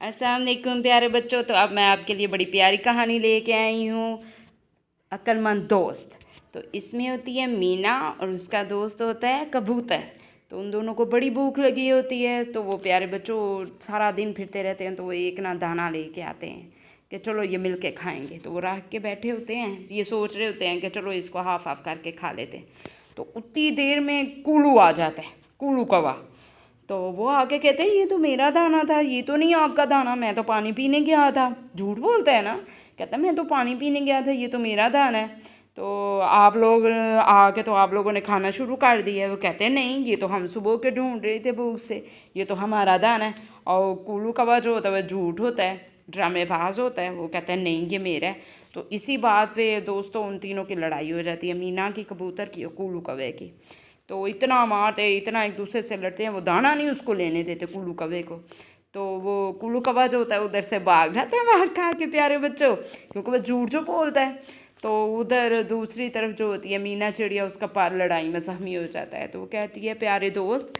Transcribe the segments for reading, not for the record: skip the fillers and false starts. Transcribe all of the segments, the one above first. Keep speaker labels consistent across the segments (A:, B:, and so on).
A: अस्सलाम वालेकुम प्यारे बच्चों। तो अब मैं आपके लिए बड़ी प्यारी कहानी लेके आई हूँ, अक्लमंद दोस्त। तो इसमें होती है मीना और उसका दोस्त होता है कबूतर। तो उन दोनों को बड़ी भूख लगी होती है, तो वो प्यारे बच्चों सारा दिन फिरते रहते हैं। तो वो एक ना दाना लेके आते हैं कि चलो ये मिल के खाएंगे। तो वो रख के बैठे होते हैं, ये सोच रहे होते हैं कि चलो इसको हाफ हाफ करके खा लेते हैं। तो उतनी देर में कूलू आ जाता है, कूलू कौवा। तो वो आके कहते हैं ये तो मेरा दाना था, ये तो नहीं आपका दाना, मैं तो पानी पीने गया था। झूठ बोलता है ना, कहता है मैं तो पानी पीने गया था, ये तो मेरा दाना है। तो आप लोग आके तो आप लोगों ने खाना शुरू कर दिया है। वो कहते हैं नहीं, ये तो हम सुबह के ढूंढ रहे थे भूख से, ये तो हमारा दाना है। और कुल्लू कौवा जो होता है वह झूठ होता है, ड्रामेबाज होता है। वो कहता है नहीं ये मेरा है। तो इसी बात पे दोस्तों उन तीनों की लड़ाई हो जाती है, मीना की, कबूतर की और कुल्लू कौवे की। तो इतना मारते, इतना एक दूसरे से लड़ते हैं, वो दाना नहीं उसको लेने देते कुल्लू कौवे को। तो वो कुल्लू कौवा जो होता है उधर से भाग जाता है मार खा के प्यारे बच्चों, क्योंकि वो झूठ जो बोलता है। तो उधर दूसरी तरफ जो होती है मीना चिड़िया, उसका पार लड़ाई में जख्मी हो जाता है। तो वो कहती है प्यारे दोस्त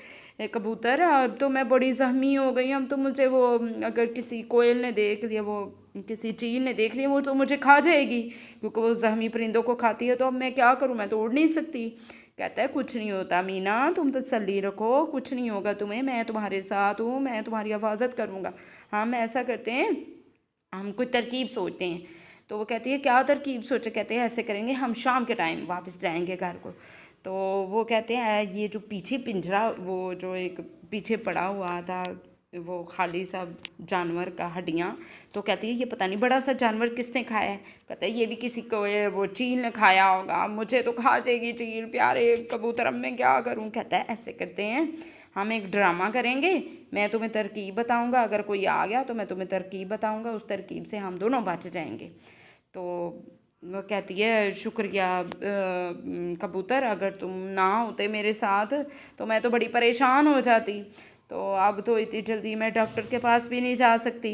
A: कबूतर, अब तो मैं बड़ी जख्मी हो गई, अब तो मुझे वो, अगर किसी कोयल ने देख लिया, वो किसी चील ने देख लिया, वो तो मुझे खा जाएगी, क्योंकि वो जख्मी परिंदों को खाती है। तो अब मैं क्या करूँ, मैं तो उड़ नहीं सकती। कहता है कुछ नहीं होता मीना, तुम तसल्ली रखो, कुछ नहीं होगा तुम्हें, मैं तुम्हारे साथ हूँ, मैं तुम्हारी हिफाजत करूँगा। हम ऐसा करते हैं, हम कोई तरकीब सोचते हैं। तो वो कहती है क्या तरकीब सोचे। कहते हैं ऐसे करेंगे, हम शाम के टाइम वापस जाएंगे घर को। तो वो कहते हैं ये जो पीछे पिंजरा, वो जो एक पीछे पड़ा हुआ था, वो खाली सा जानवर का हड्डियाँ। तो कहती है ये पता नहीं बड़ा सा जानवर किसने खाया है। कहता है ये भी किसी को, वो चील ने खाया होगा, मुझे तो खा जाएगी चील, प्यारे कबूतर अब मैं क्या करूँ। कहता है ऐसे करते हैं, हम एक ड्रामा करेंगे, मैं तुम्हें तरकीब बताऊंगा, अगर कोई आ गया तो मैं तुम्हें तरकीब बताऊंगा, उस तरकीब से हम दोनों बच जाएंगे। तो वो कहती है शुक्रिया कबूतर, अगर तुम ना होते मेरे साथ तो मैं तो बड़ी परेशान हो जाती। तो अब तो इतनी जल्दी मैं डॉक्टर के पास भी नहीं जा सकती।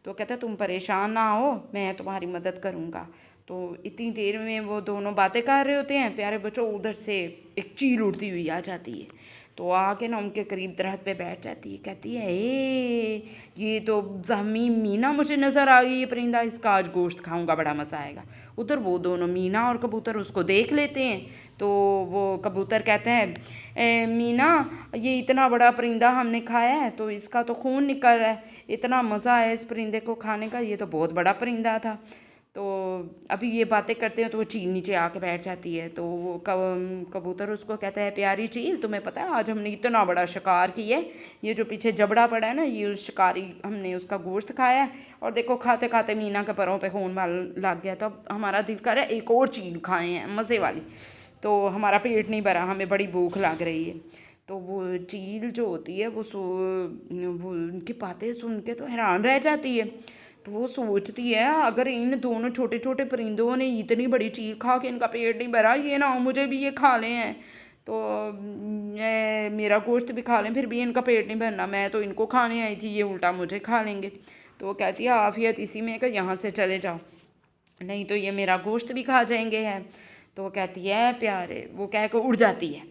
A: तो कहता तुम परेशान ना हो, मैं तुम्हारी मदद करूँगा। तो इतनी देर में वो दोनों बातें कर रहे होते हैं, प्यारे बच्चों उधर से एक चील उड़ती हुई आ जाती है। तो आके ना उनके करीब दरख्त पे बैठ जाती है। कहती है ये तो जख्मी मीना मुझे नज़र आ गई, ये परिंदा, इसका आज गोश्त खाऊंगा, बड़ा मज़ा आएगा। उधर वो दोनों मीना और कबूतर उसको देख लेते हैं। तो वो कबूतर कहते हैं मीना, ये इतना बड़ा परिंदा हमने खाया है तो इसका तो खून निकल रहा है, इतना मज़ा आया इस परिंदे को खाने का, ये तो बहुत बड़ा परिंदा था। तो अभी ये बातें करते हैं तो वो चील नीचे आके बैठ जाती है। तो वो कबूतर उसको कहता है प्यारी चील, तुम्हें पता है आज हमने इतना बड़ा शिकार किया है, ये जो पीछे जबड़ा पड़ा है ना, ये उस शिकारी, हमने उसका गोश्त खाया है, और देखो खाते खाते मीना के पैरों पे खून लग गया। तो अब हमारा दिल कर रहा है एक और चील खाएं हैं मज़े वाली, तो हमारा पेट नहीं भरा, हमें बड़ी भूख लग रही है। तो वो चील जो होती है वो उनकी बातें सुन के तो हैरान रह जाती है। तो वो सोचती है अगर इन दोनों छोटे छोटे परिंदों ने इतनी बड़ी चील खा के इनका पेट नहीं भरा, ये ना हो मुझे भी ये खा लें हैं, तो मेरा गोश्त भी खा लें, फिर भी इनका पेट नहीं भरना, मैं तो इनको खाने आई थी, ये उल्टा मुझे खा लेंगे। तो वो कहती है आफियत इसी में कि यहाँ से चले जाओ, नहीं तो ये मेरा गोश्त भी खा जाएंगे हैं। तो वो कहती है प्यारे, वो कह कर उड़ जाती है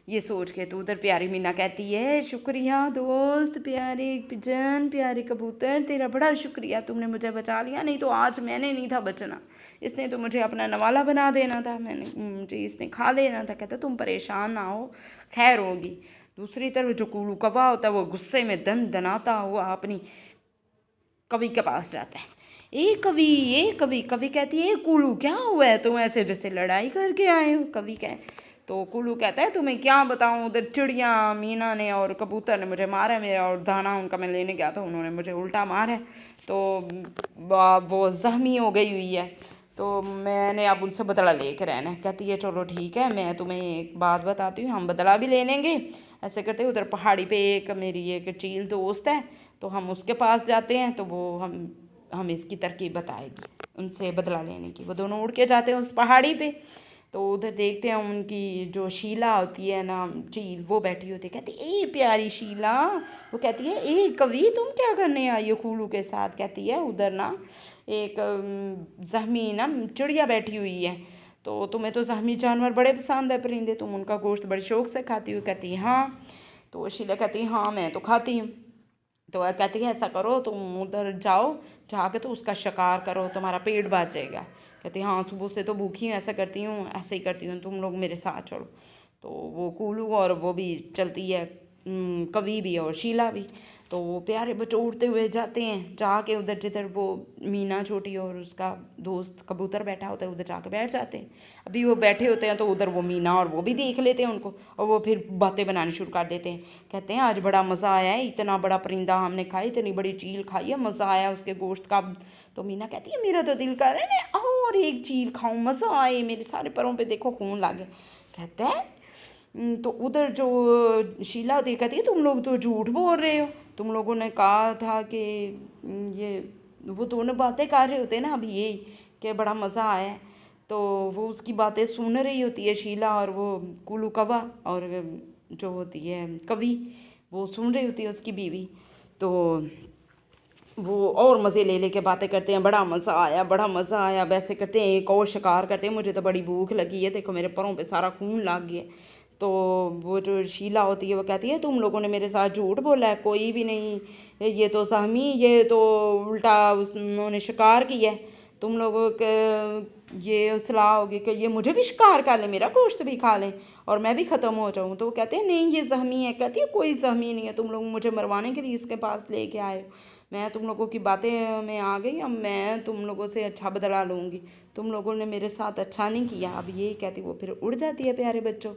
A: ये सोच के। तो उधर प्यारी मीना कहती है शुक्रिया दोस्त, प्यारे पिजन, प्यारे कबूतर, तेरा बड़ा शुक्रिया, तुमने मुझे बचा लिया, नहीं तो आज मैंने नहीं था बचना, इसने तो मुझे अपना नवाला बना देना था, मुझे इसने खा लेना था। कहता तुम परेशान ना हो, खैर होगी। दूसरी तरफ जो कुल्लू कौवा होता है वो गुस्से में दन दनाता हुआ अपनी कवि के पास जाता है। ए कवि, ए कवि। कवि कहती है कुल्लू क्या हुआ है, तुम ऐसे जैसे लड़ाई करके आए हो। कवि कहे, तो कुल्लू कहता है तुम्हें क्या बताऊं, उधर चिड़िया मीना ने और कबूतर ने मुझे मारा है, मेरा और दाना उनका मैं लेने गया था, उन्होंने मुझे उल्टा मारा है, तो वो जख्मी हो गई हुई है, तो मैंने अब उनसे बदला लेकर रहना है। कहती है चलो ठीक है, मैं तुम्हें एक बात बताती हूँ, हम बदला भी ले लेंगे। ऐसे करते उधर पहाड़ी पे एक मेरी एक चील दोस्त है, तो हम उसके पास जाते हैं, तो वो हम इसकी तरकीब बताएगी उनसे बदला लेने की। वो दोनों उड़ के जाते हैं उस पहाड़ी पे। तो उधर देखते हैं उनकी जो शीला होती है ना चील, वो बैठी होती है। कहती ए प्यारी शीला, वो कहती है ए कवि तुम क्या करने आई हो कुल्लू के साथ। कहती है उधर ना एक जख्मी ना चिड़िया बैठी हुई है, तो तुम्हें तो जख्मी जानवर बड़े पसंद है परिंदे, तुम उनका गोश्त बड़े शौक से खाती हो। कहती है हाँ। तो शीला कहती है हाँ मैं तो खाती हूँ। तो वह कहती है ऐसा करो, तुम उधर जाओ, जाके तो उसका शिकार करो, तुम्हारा पेट भर जाएगा। कहती है हाँ सुबह से तो भूखी हूँ, ऐसा करती हूँ, ऐसे ही करती हूँ, तुम लोग मेरे साथ चलो। तो वो कूलू और वो भी चलती है, कवि भी और शीला भी। तो वो प्यारे बच्चों उड़ते हुए जाते हैं, जाके उधर जिधर वो मीना छोटी और उसका दोस्त कबूतर बैठा होता है उधर जाके बैठ जाते हैं। अभी वो बैठे होते हैं तो उधर वो मीना और वो भी देख लेते हैं उनको, और वो फिर बातें बनानी शुरू कर देते हैं। कहते हैं आज बड़ा मज़ा आया है, इतना बड़ा परिंदा हमने खाया, इतनी बड़ी चील खाई है, मज़ा आया उसके गोश्त का। तो मीना कहती है मेरा तो दिल कर रहा है मैं और एक चील खाऊं, मज़ा आए, मेरे सारे पैरों पे देखो खून लग गया। कहते हैं तो उधर जो शीला होती है कहती है तुम लोग तो झूठ बोल रहे हो, तुम लोगों ने कहा था कि ये, वो दोनों बातें कर रहे होते हैं ना अभी ये कि बड़ा मज़ा आया है। तो वो उसकी बातें सुन रही होती है शीला, और वो कुलू कवा और जो होती है कवि, वो सुन रही होती है उसकी बीवी। तो वो और मज़े ले लेके बातें करते हैं, बड़ा मज़ा आया, बड़ा मज़ा आया, वैसे करते हैं, एक और शिकार करते हैं, मुझे तो बड़ी भूख लगी है, देखो मेरे पैरों पे सारा खून लग गया। तो वो जो शीला होती है वो कहती है तुम लोगों ने मेरे साथ झूठ बोला है, कोई भी नहीं, ये तो सहमी, ये तो उल्टा उन्होंने शिकार किया है, तुम लोगों के ये सलाह होगी कि ये मुझे भी शिकार कर लें, मेरा गोश्त भी खा लें और मैं भी ख़त्म हो जाऊँ। तो वो कहते हैं नहीं ये जहमी है। कहती है कोई जहमी नहीं है, तुम लोग मुझे मरवाने के लिए इसके पास लेके आए हो, मैं तुम लोगों की बातें में आ गई, अब मैं तुम लोगों से अच्छा बदला लूँगी, तुम लोगों ने मेरे साथ अच्छा नहीं किया। अब यही कहती वो फिर उड़ जाती है प्यारे बच्चों।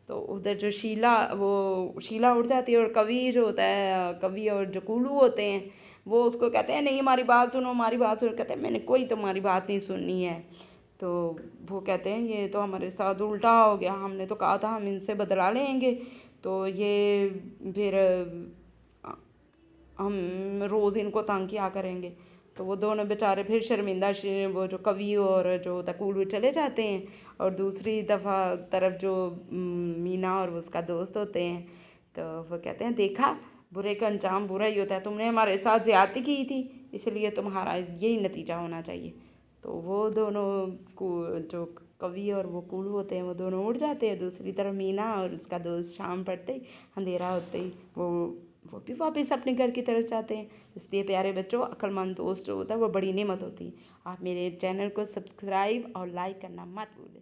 A: तो उधर जो शीला, वो शीला उड़ जाती है, और कवि जो होता है, कवि और जो कुल्लू होते हैं वो उसको कहते हैं नहीं हमारी बात सुनो, हमारी बात सुनो। कहते हैं मैंने कोई तुम्हारी बात नहीं सुननी है। तो वो कहते हैं ये तो हमारे साथ उल्टा हो गया, हमने तो कहा था हम इनसे बदला लेंगे, तो ये फिर हम रोज़ इनको तंग किया करेंगे। तो वो दोनों बेचारे फिर शर्मिंदा वो जो कवि और जो तकुलू चले जाते हैं, और दूसरी दफ़ा तरफ जो मीना और उसका दोस्त होते हैं, तो वो कहते हैं देखा बुरे का अंजाम बुरा ही होता है, तुमने हमारे साथ ज़्यादती की थी इसलिए तुम्हारा यही नतीजा होना चाहिए। तो वो दोनों को जो कवि और वो कुल्लू होते हैं वो दोनों उड़ जाते हैं, दूसरी तरफ मीना और उसका दोस्त शाम पड़ते ही, अंधेरा होते ही वो भी वापस अपने घर की तरफ जाते हैं। इसलिए प्यारे बच्चों अक्लमंद दोस्त जो होता है वो बड़ी नेमत होती है। आप मेरे चैनल को सब्सक्राइब और लाइक करना मत भूलें।